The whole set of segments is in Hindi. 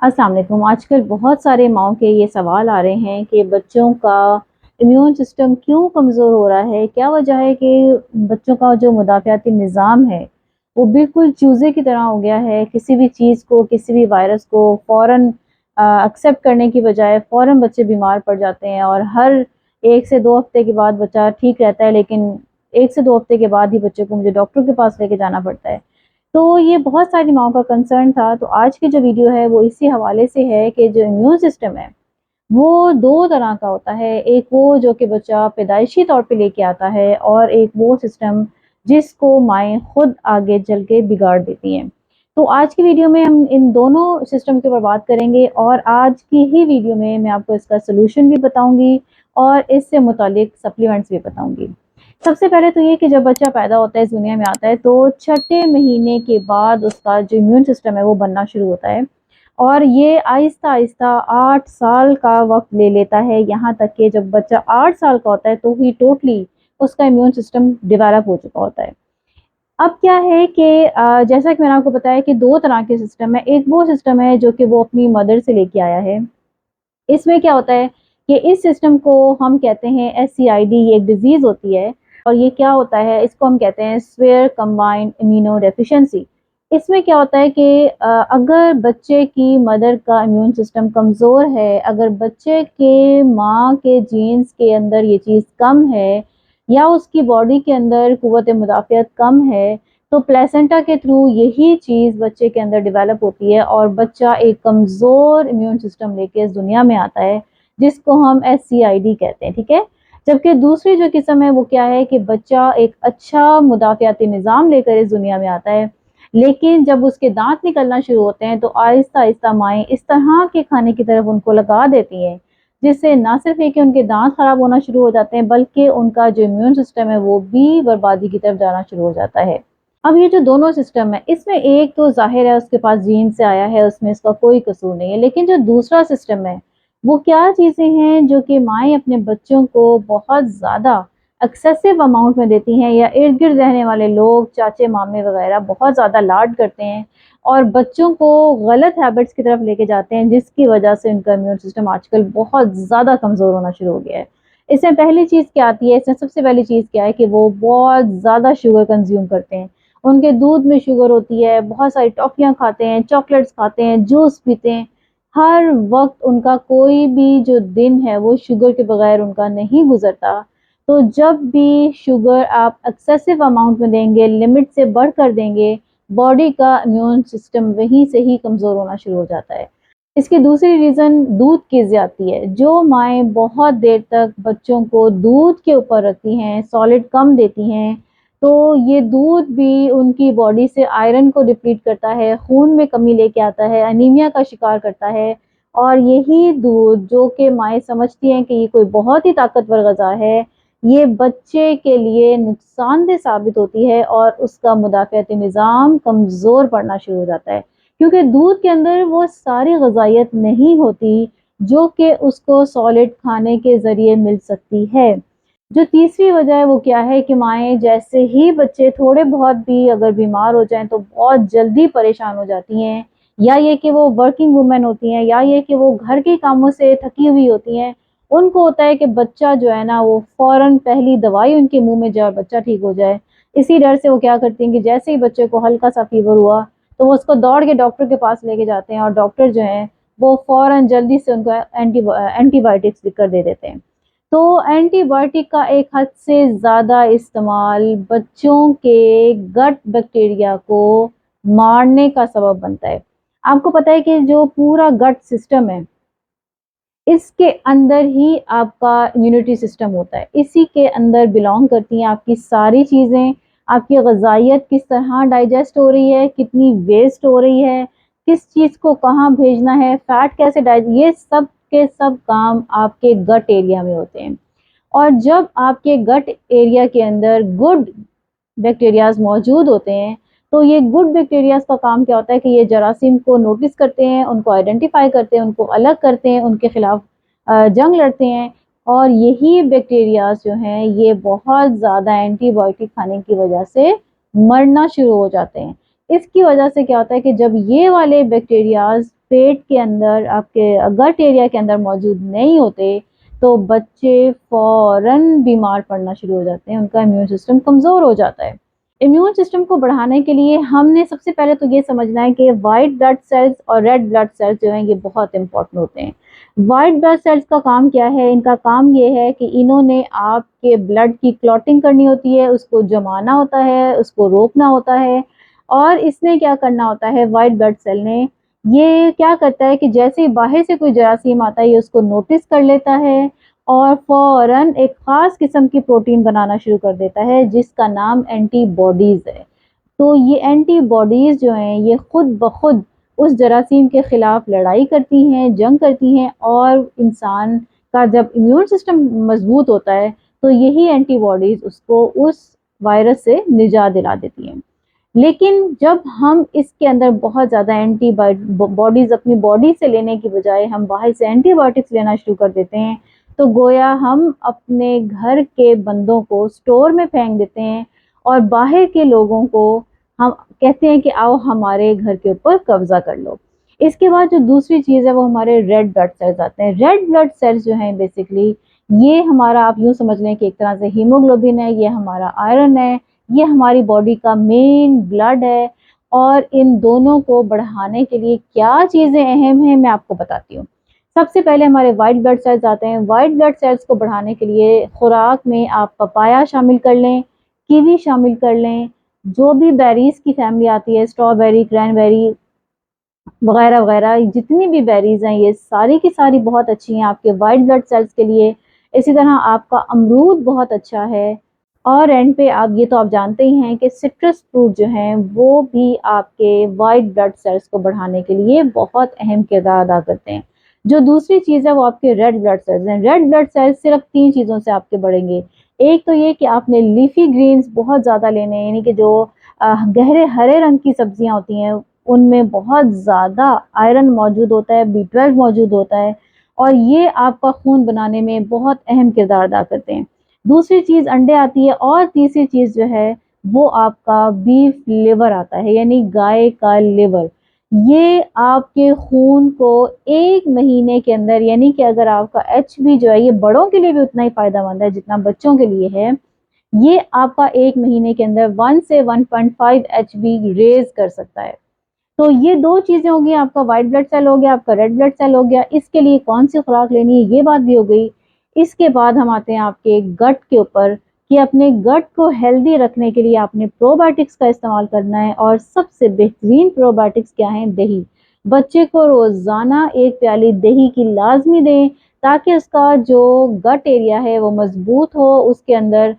अस्सलाम वालेकुम। आजकल बहुत सारे माँओं के ये सवाल आ रहे हैं कि बच्चों का इम्यून सिस्टम क्यों कमज़ोर हो रहा है? क्या वजह है कि बच्चों का जो मुदाफ़ियाती निज़ाम है, वो बिल्कुल चूज़े की तरह हो गया है। किसी भी चीज़ को, किसी भी वायरस को फ़ौरन एक्सेप्ट करने की बजाय फ़ौरन बच्चे बीमार पड़ जाते हैं और हर 1 से 2 हफ़्ते के बाद बच्चा ठीक रहता है, लेकिन 1 से 2 हफ़्ते के बाद ही बच्चे को मुझे डॉक्टर के पास लेके जाना पड़ता है। तो ये बहुत सारी माँओं का कंसर्न था, तो आज की जो वीडियो है वो इसी हवाले से है कि जो इम्यून सिस्टम है, वो 2 तरह का होता है। एक वो जो कि बच्चा पैदाइशी तौर पे लेके आता है और एक वो सिस्टम जिसको माएँ खुद आगे चल के बिगाड़ देती हैं। तो आज की वीडियो में हम इन दोनों सिस्टम के ऊपर बात करेंगे और आज की ही वीडियो में मैं आपको इसका सॉल्यूशन भी बताऊँगी और इससे मुतालिक सप्लीमेंट्स भी बताऊँगी। सबसे पहले तो ये कि जब बच्चा पैदा होता है, इस दुनिया में आता है, तो छठे महीने के बाद उसका जो इम्यून सिस्टम है वो बनना शुरू होता है और ये आहिस्ता-आहिस्ता 8 साल का वक़्त ले लेता है, यहाँ तक कि जब बच्चा 8 साल का होता है तो ही टोटली उसका इम्यून सिस्टम डेवलप हो चुका होता है। अब क्या है कि जैसा कि मैंने आपको बताया कि 2 तरह के सिस्टम है। एक वो सिस्टम है जो कि वो अपनी मदर से लेके आया है। इसमें क्या होता है कि इस सिस्टम को हम कहते हैं एससीआईडी, ये एक डिजीज़ होती है और ये क्या होता है, इसको हम कहते हैं सीवियर कंबाइंड इम्यूनो डेफिशिएंसी। इसमें क्या होता है कि अगर बच्चे की मदर का इम्यून सिस्टम कमज़ोर है, अगर बच्चे के माँ के जीन्स के अंदर ये चीज़ कम है या उसकी बॉडी के अंदर क़ुव्वत मुदाफ़ियत कम है, तो प्लेसेंटा के थ्रू यही चीज़ बच्चे के अंदर डेवलप होती है और बच्चा एक कमज़ोर इम्यून सिस्टम लेके इस दुनिया में आता है, जिसको हम एससीआईडी कहते हैं, ठीक है? जबकि दूसरी जो किस्म है वो क्या है कि बच्चा एक अच्छा मुदाफ़ियाती निज़ाम लेकर इस दुनिया में आता है, लेकिन जब उसके दाँत निकलना शुरू होते हैं तो आहिस्ता-आहिस्ता माएँ इस तरह के खाने की तरफ उनको लगा देती हैं, जिससे ना सिर्फ़ ये कि उनके दाँत ख़राब होना शुरू हो जाते हैं, बल्कि उनका जो इम्यून सिस्टम है वो भी बर्बादी की तरफ जाना शुरू हो जाता है। अब ये जो दोनों सिस्टम है, इसमें एक तो ज़ाहिर है उसके पास जीन से आया है, उसमें इसका कोई कसूर नहीं है। लेकिन जो दूसरा सिस्टम है, वो क्या चीज़ें हैं जो कि माएँ अपने बच्चों को बहुत ज़्यादा एक्सेसिव अमाउंट में देती हैं या इर्द-गिर्द रहने वाले लोग, चाचे-मामे वग़ैरह बहुत ज़्यादा लाड करते हैं और बच्चों को गलत हैबिट्स की तरफ लेके जाते हैं, जिसकी वजह से उनका इम्यून सिस्टम आजकल बहुत ज़्यादा कमज़ोर होना शुरू हो गया है। इसमें पहली चीज़ क्या आती है, इसमें सबसे पहली चीज़ क्या है कि वो बहुत ज़्यादा शुगर कंज़्यूम करते हैं। उनके दूध में शुगर होती है, बहुत सारी टॉफ़ियाँ खाते हैं, चॉकलेट्स खाते हैं, जूस पीते हैं। हर वक़्त उनका कोई भी जो दिन है वो शुगर के बगैर उनका नहीं गुज़रता। तो जब भी शुगर आप एक्सेसिव अमाउंट में देंगे, लिमिट से बढ़कर देंगे, बॉडी का इम्यून सिस्टम वहीं से ही कमज़ोर होना शुरू हो जाता है। इसकी दूसरी रीज़न दूध की ज़्यादती है। जो माएँ बहुत देर तक बच्चों को दूध के ऊपर रखती हैं, सॉलिड कम देती हैं, तो ये दूध भी उनकी बॉडी से आयरन को डिप्लीट करता है, खून में कमी लेके आता है, एनीमिया का शिकार करता है और यही दूध जो कि माएँ समझती हैं कि ये कोई बहुत ही ताकतवर ग़िज़ा है, ये बच्चे के लिए नुकसानदेह साबित होती है और उसका मुदाफ़ियाती निज़ाम कमज़ोर पड़ना शुरू हो जाता है। क्योंकि दूध के अंदर वो सारी ग़िज़ाइयत नहीं होती, जो कि उसको सॉलिड खाने के ज़रिए मिल सकती है। जो तीसरी वजह है वो क्या है कि माएँ जैसे ही बच्चे थोड़े बहुत भी अगर बीमार हो जाएँ तो बहुत जल्दी परेशान हो जाती हैं, या ये कि वो वर्किंग वुमेन होती हैं या ये कि वो घर के कामों से थकी हुई होती हैं। उनको होता है कि बच्चा जो है ना वो फ़ौरन पहली दवाई उनके मुँह में जाए और बच्चा ठीक हो जाए। इसी डर से वो क्या करती हैं कि जैसे ही बच्चे को हल्का-सा फ़ीवर हुआ, तो वो उसको दौड़ के डॉक्टर के पास लेके जाते हैं और डॉक्टर जो हैं, वो फ़ौरन जल्दी से उनको एंटीबायोटिक्स लिख कर दे देते हैं। तो एंटीबायोटिक का एक हद से ज़्यादा इस्तेमाल बच्चों के गट बैक्टीरिया को मारने का सबब बनता है। आपको पता है कि जो पूरा गट सिस्टम है, इसके अंदर ही आपका इम्यूनिटी सिस्टम होता है। इसी के अंदर बिलॉन्ग करती हैं आपकी सारी चीज़ें, आपकी ग़िज़ाइयत किस तरह डाइजेस्ट हो रही है, कितनी वेस्ट हो रही है, किस चीज़ को कहाँ भेजना है, फैट कैसे ये सब के सब काम आपके गट एरिया में होते हैं। और जब आपके गट एरिया के अंदर गुड बैक्टीरियाज़ मौजूद होते हैं, तो ये गुड बैक्टीरियाज़ का काम क्या होता है कि ये जरासीम को नोटिस करते हैं, उनको आइडेंटिफ़ाई करते हैं, उनको अलग करते हैं, उनके खिलाफ जंग लड़ते हैं और यही बैक्टीरियाज़ जो हैं ये बहुत ज़्यादा एंटीबायोटिक खाने की वजह से मरना शुरू हो जाते हैं। इसकी वजह से क्या होता है कि जब ये वाले बैक्टीरियाज़ पेट के अंदर, आपके गट एरिया के अंदर मौजूद नहीं होते, तो बच्चे फौरन बीमार पड़ना शुरू हो जाते हैं, उनका इम्यून सिस्टम कमज़ोर हो जाता है। इम्यून सिस्टम को बढ़ाने के लिए हमने सबसे पहले तो ये समझना है कि वाइट ब्लड सेल्स और रेड ब्लड सेल्स जो हैं ये बहुत इंपॉर्टेंट होते हैं। वाइट ब्लड सेल्स का काम क्या है? इनका काम ये है कि इन्होंने आपके ब्लड की क्लॉटिंग करनी होती है, उसको जमाना होता है, उसको रोकना होता है। और इसने क्या करना होता है, वाइट ब्लड सेल ने, ये क्या करता है कि जैसे ही बाहर से कोई जरासीम आता है ये उसको नोटिस कर लेता है और फौरन एक ख़ास किस्म की प्रोटीन बनाना शुरू कर देता है जिसका नाम एंटीबॉडीज़ है। तो ये एंटीबॉडीज़ जो हैं ये खुद ब खुद उस जरासीम के ख़िलाफ़ लड़ाई करती हैं, जंग करती हैं, और इंसान का जब इम्यून सिस्टम मज़बूत होता है तो यही एंटीबॉडीज़ उसको उस वायरस से निजात दिला देती हैं। लेकिन जब हम इसके अंदर बहुत ज़्यादा बॉडीज़ अपनी बॉडी से लेने की बजाय हम बाहर से एंटीबायोटिक्स लेना शुरू कर देते हैं, तो गोया हम अपने घर के बंदों को स्टोर में फेंक देते हैं और बाहर के लोगों को हम कहते हैं कि आओ हमारे घर के ऊपर कब्जा कर लो। इसके बाद जो दूसरी चीज़ है वो हमारे रेड ब्लड सेल्स आते हैं। रेड ब्लड सेल्स जो हैं बेसिकली ये हमारा, आप यूँ समझ लें कि एक तरह से हीमोग्लोबिन है, ये हमारा आयरन है, ये हमारी बॉडी का मेन ब्लड है। और इन दोनों को बढ़ाने के लिए क्या चीज़ें अहम हैं मैं आपको बताती हूँ। सबसे पहले हमारे वाइट ब्लड सेल्स आते हैं। वाइट ब्लड सेल्स को बढ़ाने के लिए खुराक में आप पपाया शामिल कर लें, कीवी शामिल कर लें, जो भी बेरीज़ की फैमिली आती है, स्ट्रॉबेरी, क्रैनबेरी वगैरह वगैरह, जितनी भी बेरीज़ हैं ये सारी की सारी बहुत अच्छी हैं आपके वाइट ब्लड सेल्स के लिए। इसी तरह आपका अमरूद बहुत अच्छा है। और एंड पे आप जानते ही हैं कि सिट्रस फ्रूट जो हैं वो भी आपके वाइट ब्लड सेल्स को बढ़ाने के लिए बहुत अहम किरदार अदा करते हैं। जो दूसरी चीज़ है वो आपके रेड ब्लड सेल्स हैं। रेड ब्लड सेल्स सिर्फ 3 चीज़ों से आपके बढ़ेंगे। एक तो ये कि आपने लीफी ग्रीन्स बहुत ज़्यादा लेने हैं, यानी कि जो गहरे हरे रंग की सब्जियां होती हैं उनमें बहुत ज़्यादा आयरन मौजूद होता है, B12 मौजूद होता है, और ये आपका खून बनाने में बहुत अहम किरदार अदा करते हैं। दूसरी चीज़ अंडे आती है, और तीसरी चीज़ जो है वो आपका बीफ लिवर आता है, यानी गाय का लिवर। ये आपके खून को 1 महीने के अंदर, यानी कि अगर आपका HB जो है ये बड़ों के लिए भी उतना ही फ़ायदेमंद है जितना बच्चों के लिए है, ये आपका 1 महीने के अंदर 1 से 1.5 HB रेज़ कर सकता है। तो ये 2 चीज़ें हो गई, आपका व्हाइट ब्लड सेल हो गया, आपका रेड ब्लड सेल हो गया। इसके लिए कौन-सी खुराक लेनी है ये बात भी हो गई। इसके बाद हम आते हैं आपके गट के ऊपर कि अपने गट को हेल्दी रखने के लिए आपने प्रोबायोटिक्स का इस्तेमाल करना है, और सबसे बेहतरीन प्रोबायोटिक्स क्या है? दही। बच्चे को रोज़ाना 1 प्याली दही की लाज़मी दें ताकि उसका जो गट एरिया है वो मज़बूत हो, उसके अंदर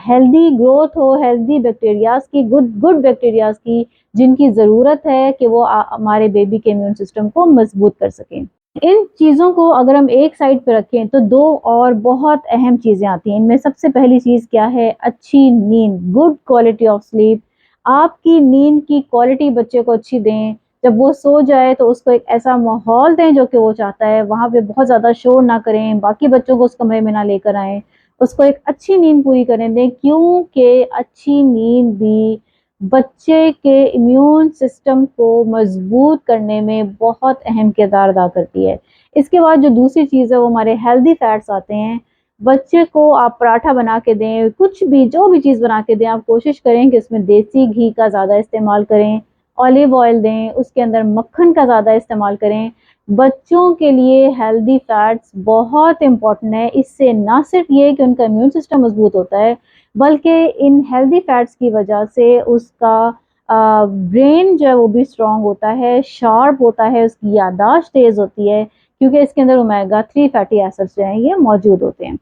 हेल्दी ग्रोथ हो, हेल्दी बैक्टीरियाज़ की, गुड बैक्टीरियाज़ की, जिनकी ज़रूरत है कि वो हमारे बेबी के इम्यून सिस्टम को मज़बूत कर सकें। इन चीज़ों को अगर हम एक साइड पे रखें तो 2 और बहुत अहम चीज़ें आती हैं। इनमें सबसे पहली चीज़ क्या है? अच्छी नींद, गुड क्वालिटी ऑफ स्लीप। आपकी नींद की क्वालिटी बच्चे को अच्छी दें। जब वो सो जाए तो उसको एक ऐसा माहौल दें जो कि वो चाहता है, वहाँ पे बहुत ज़्यादा शोर ना करें, बाकी बच्चों को उस कमरे में ना लेकर आएँ। उसको एक अच्छी नींद पूरी करने दें, क्योंकि अच्छी नींद भी बच्चे के इम्यून सिस्टम को मजबूत करने में बहुत अहम किरदार अदा करती है। इसके बाद जो दूसरी चीज़ है वो हमारे हेल्दी फैट्स आते हैं। बच्चे को आप पराठा बना के दें, कुछ भी जो भी चीज़ बना के दें, आप कोशिश करें कि उसमें देसी घी का ज़्यादा इस्तेमाल करें, ऑलिव ऑयल दें, उसके अंदर मक्खन का ज़्यादा इस्तेमाल करें। बच्चों के लिए हेल्दी फैट्स बहुत इम्पॉर्टेंट है। इससे ना सिर्फ ये कि उनका इम्यून सिस्टम मजबूत होता है, बल्कि इन हेल्दी फैट्स की वजह से उसका ब्रेन जो है वो भी स्ट्रॉन्ग होता है, शार्प होता है, उसकी याददाश्त तेज़ होती है, क्योंकि इसके अंदर ओमेगा 3 फैटी एसिड्स जो हैं ये मौजूद होते हैं।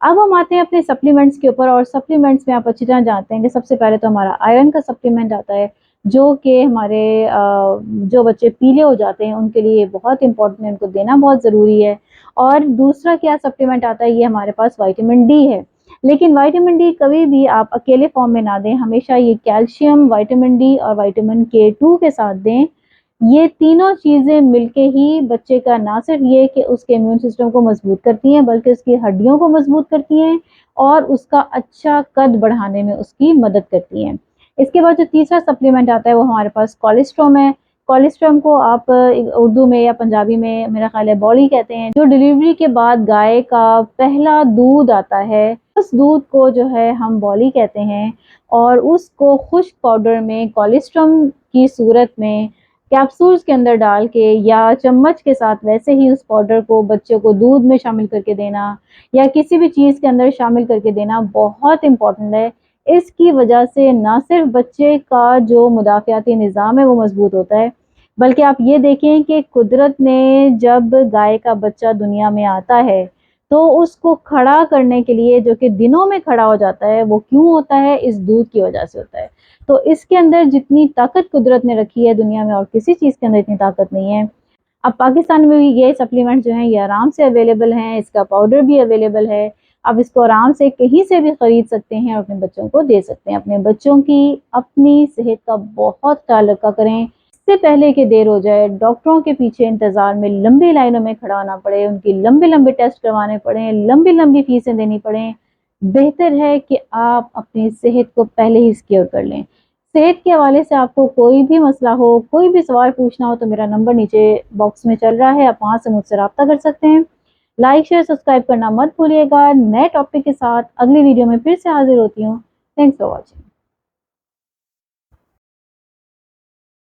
अब हम आते हैं अपने सप्लीमेंट्स के ऊपर, और सप्लीमेंट्स में आप अच्छी तरह जानते हैं कि सबसे पहले तो हमारा आयरन का सप्लीमेंट आता है, जो कि हमारे जो बच्चे पीले हो जाते हैं उनके लिए बहुत इंपॉर्टेंट है, उनको देना बहुत ज़रूरी है। और दूसरा क्या सप्लीमेंट आता है? ये हमारे पास विटामिन डी है। लेकिन विटामिन डी कभी भी आप अकेले फॉर्म में ना दें, हमेशा ये कैल्शियम, विटामिन डी और विटामिन K2 के साथ दें। ये तीनों चीज़ें मिलके ही बच्चे का ना सिर्फ ये कि उसके इम्यून सिस्टम को मजबूत करती हैं, बल्कि उसकी हड्डियों को मजबूत करती हैं और उसका अच्छा कद बढ़ाने में उसकी मदद करती हैं। इसके बाद जो तीसरा सप्लीमेंट आता है वो हमारे पास कोलेस्ट्रॉम है। कोलेस्ट्रम को आप उर्दू में या पंजाबी में मेरा ख्याल है बॉली कहते हैं। जो डिलीवरी के बाद गाय का पहला दूध आता है, उस दूध को जो है हम बॉली कहते हैं, और उसको खुश्क पाउडर में कोलेस्ट्रम की सूरत में कैप्सूल्स के अंदर डाल के या चम्मच के साथ वैसे ही उस पाउडर को बच्चों को दूध में शामिल करके देना या किसी भी चीज़ के अंदर शामिल करके देना बहुत इम्पोर्टेंट है। इसकी वजह से ना सिर्फ बच्चे का जो मुदाफ़ियाती निज़ाम है वो मजबूत होता है, बल्कि आप ये देखें कि कुदरत ने जब गाय का बच्चा दुनिया में आता है तो उसको खड़ा करने के लिए, जो कि दिनों में खड़ा हो जाता है, वो क्यों होता है? इस दूध की वजह से होता है। तो इसके अंदर जितनी ताकत कुदरत ने रखी है दुनिया में और किसी चीज़ के अंदर इतनी ताकत नहीं है। अब पाकिस्तान में भी ये सप्लीमेंट जो हैं ये आराम से अवेलेबल हैं, इसका पाउडर भी अवेलेबल है। आप इसको आराम से कहीं से भी ख़रीद सकते हैं और अपने बच्चों को दे सकते हैं। अपने बच्चों की अपनी सेहत का बहुत ख्याल रखा करें। इससे पहले कि देर हो जाए, डॉक्टरों के पीछे इंतज़ार में लंबी लाइनों में खड़ा होना पड़े, उनकी लंबे-लंबे टेस्ट करवाने पड़ें, लंबी-लंबी फ़ीसें देनी पड़ें, बेहतर है कि आप अपनी सेहत को पहले ही सिक्योर कर लें। सेहत के हवाले से आपको कोई भी मसला हो, कोई भी सवाल पूछना हो तो मेरा नंबर नीचे बॉक्स में चल रहा है, आप वहाँ से मुझसे रब्ता कर सकते हैं। लाइक, शेयर, सब्सक्राइब करना मत भूलिएगा। नए टॉपिक के साथ अगली वीडियो में फिर से हाज़िर होती हूँ। Thanks for watching.